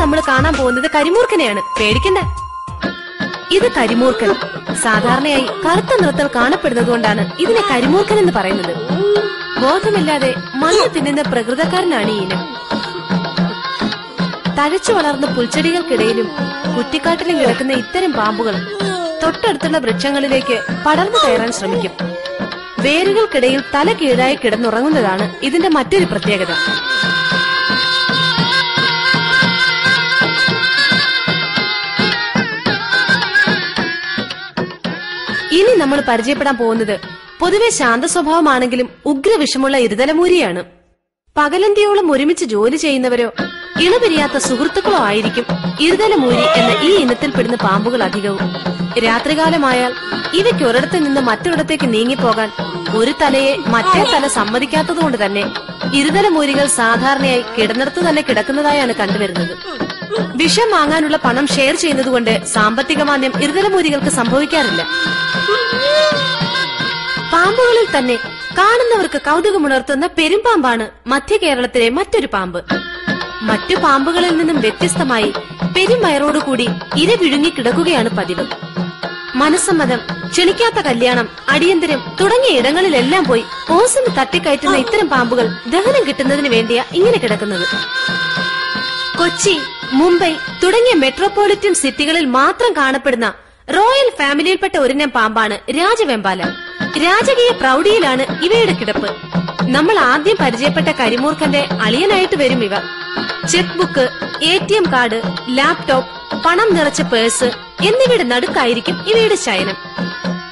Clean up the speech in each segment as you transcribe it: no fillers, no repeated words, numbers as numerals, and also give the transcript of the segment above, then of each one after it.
നമ്മൾ കാണാൻ പോകുന്നത് കരിമൂർക്കനെയാണ്. പേടിക്കണ്ട. ഇത് കരിമൂർക്കൻ. സാധാരണയായി കറുത്ത നിറത്തിൽ കാണപ്പെടുന്നതുകൊണ്ടാണ് ഇതിനെ കരിമൂർക്കൻ എന്ന് പറയുന്നത്. ബോധമില്ലാതെ മണ്ണ് തിന്നുന്ന പ്രകൃതക്കാരനാണ് ഈ ഇനം. തഴച്ചു വളർന്ന പുൽച്ചെടികൾക്കിടയിലും കുറ്റിക്കാട്ടിലും കിടക്കുന്ന ഇത്തരം പാമ്പുകൾ തൊട്ടടുത്തുള്ള വൃക്ഷങ്ങളിലേക്ക് പടർന്നു കയറാൻ ശ്രമിക്കും. വേരുകൾക്കിടയിൽ തല കീഴായി കിടന്നുറങ്ങുന്നതാണ് ഇതിന്റെ മറ്റൊരു പ്രത്യേകത. ഇനി നമ്മൾ പരിചയപ്പെടാൻ പോകുന്നത് പൊതുവെ ശാന്ത സ്വഭാവമാണെങ്കിലും ഉഗ്രവിഷമുള്ള ഇരുതലമൂരിയാണ്. പകലന്തിയോളം ഒരുമിച്ച് ജോലി ചെയ്യുന്നവരോ ഇണപിരിയാത്ത സുഹൃത്തുക്കളോ ആയിരിക്കും ഇരുതലമൂരി എന്ന ഈ ഇനത്തിൽപ്പെടുന്ന പാമ്പുകൾ അധികവും. രാത്രികാലമായാൽ ഇവയ്ക്ക് ഒരിടത്ത് നിന്ന് മറ്റൊരിടത്തേക്ക് നീങ്ങിപ്പോകാൻ ഒരു തലയെ മറ്റേ തല സമ്മതിക്കാത്തതുകൊണ്ട് തന്നെ ഇരുതലമൂരികൾ സാധാരണയായി കിടന്നിടത്ത് തന്നെ കിടക്കുന്നതായാണ് കണ്ടുവരുന്നത്. വിഷം വാങ്ങാനുള്ള പണം ഷെയർ ചെയ്യുന്നതുകൊണ്ട് സാമ്പത്തിക മാന്ദ്യം ഇരുതലമൂരികൾക്ക് സംഭവിക്കാറില്ല. പാമ്പുകളിൽ തന്നെ കാണുന്നവർക്ക് കൗതുകമുണർത്തുന്ന പെരുമ്പാമ്പാണ് മധ്യ കേരളത്തിലെ മറ്റൊരു പാമ്പ്. മറ്റു പാമ്പുകളിൽ നിന്നും വ്യത്യസ്തമായി പെരുമയറോടുകൂടി ഇര വിഴുങ്ങി കിടക്കുകയാണ് പതിവ്. മനസ്സമ്മതം, ക്ഷണിക്കാത്ത കല്യാണം, അടിയന്തരം തുടങ്ങിയ ഇടങ്ങളിലെല്ലാം പോയി ഓസിന് തട്ടിക്കയറ്റുന്ന ഇത്തരം പാമ്പുകൾ ദഹനം കിട്ടുന്നതിന് വേണ്ടിയാ ഇങ്ങനെ കിടക്കുന്നത്. കൊച്ചി, മുംബൈ തുടങ്ങിയ മെട്രോപൊളിറ്റൻ സിറ്റികളിൽ മാത്രം കാണപ്പെടുന്ന റോയൽ ഫാമിലിയിൽപ്പെട്ട ഒരിനം പാമ്പാണ് രാജവെമ്പാല. രാജകീയ പ്രൗഢിയിലാണ് ഇവയുടെ കിടപ്പ്. നമ്മൾ ആദ്യം പരിചയപ്പെട്ട കരിമൂർഖന്റെ അളിയനായിട്ട് വരും ഇവ. Check book, ATM card, laptop, പണം നിറച്ച പേഴ്സ് എന്നിവയുടെ നടുക്കായിരിക്കും ഇവയുടെ ശയനം.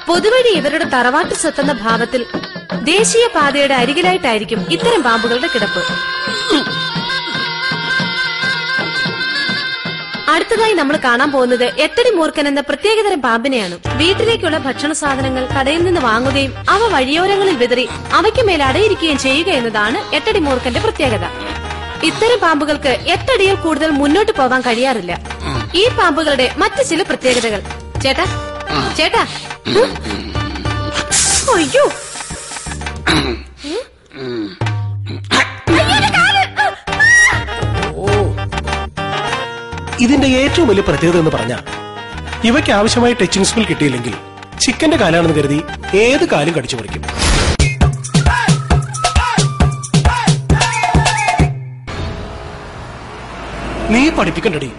പൊതുവഴി ഇവരുടെ തറവാട്ട് സ്വത്തെന്ന ഭാവത്തിൽ ദേശീയ പാതയുടെ അരികിലായിട്ടായിരിക്കും ഇത്തരം പാമ്പുകളുടെ കിടപ്പ്. അടുത്തതായി നമ്മൾ കാണാൻ പോകുന്നത് എട്ടടി മൂർഖൻ എന്ന പ്രത്യേകതരം പാമ്പിനെയാണ്. വീട്ടിലേക്കുള്ള ഭക്ഷണ സാധനങ്ങൾ കടയിൽ നിന്ന് വാങ്ങുകയും അവ വഴിയോരങ്ങളിൽ വിതറി അവയ്ക്ക് മേൽ അടയിരിക്കുകയും ചെയ്യുക എന്നതാണ് എട്ടടി മൂർഖന്റെ പ്രത്യേകത. ഇത്തരം പാമ്പുകൾക്ക് 8 അടിയിൽ കൂടുതൽ മുന്നോട്ട് പോകാൻ കഴിയാറില്ല. ഈ പാമ്പുകളുടെ മറ്റു ചില പ്രത്യേകതകൾ. ചേട്ടാ ചേട്ടാ, അയ്യോ, ഇതിന്റെ ഏറ്റവും വലിയ പ്രത്യേകത എന്ന് പറഞ്ഞാൽ ഇവയ്ക്ക് ആവശ്യമായ ടച്ചിങ് സ്കിൽ കിട്ടിയില്ലെങ്കിൽ ചിക്കന്റെ കാലാണെന്ന് കരുതി ഏത് കാലും കടിച്ചു പറിക്കും. നീ പഠിപ്പിക്കണ്ടടി.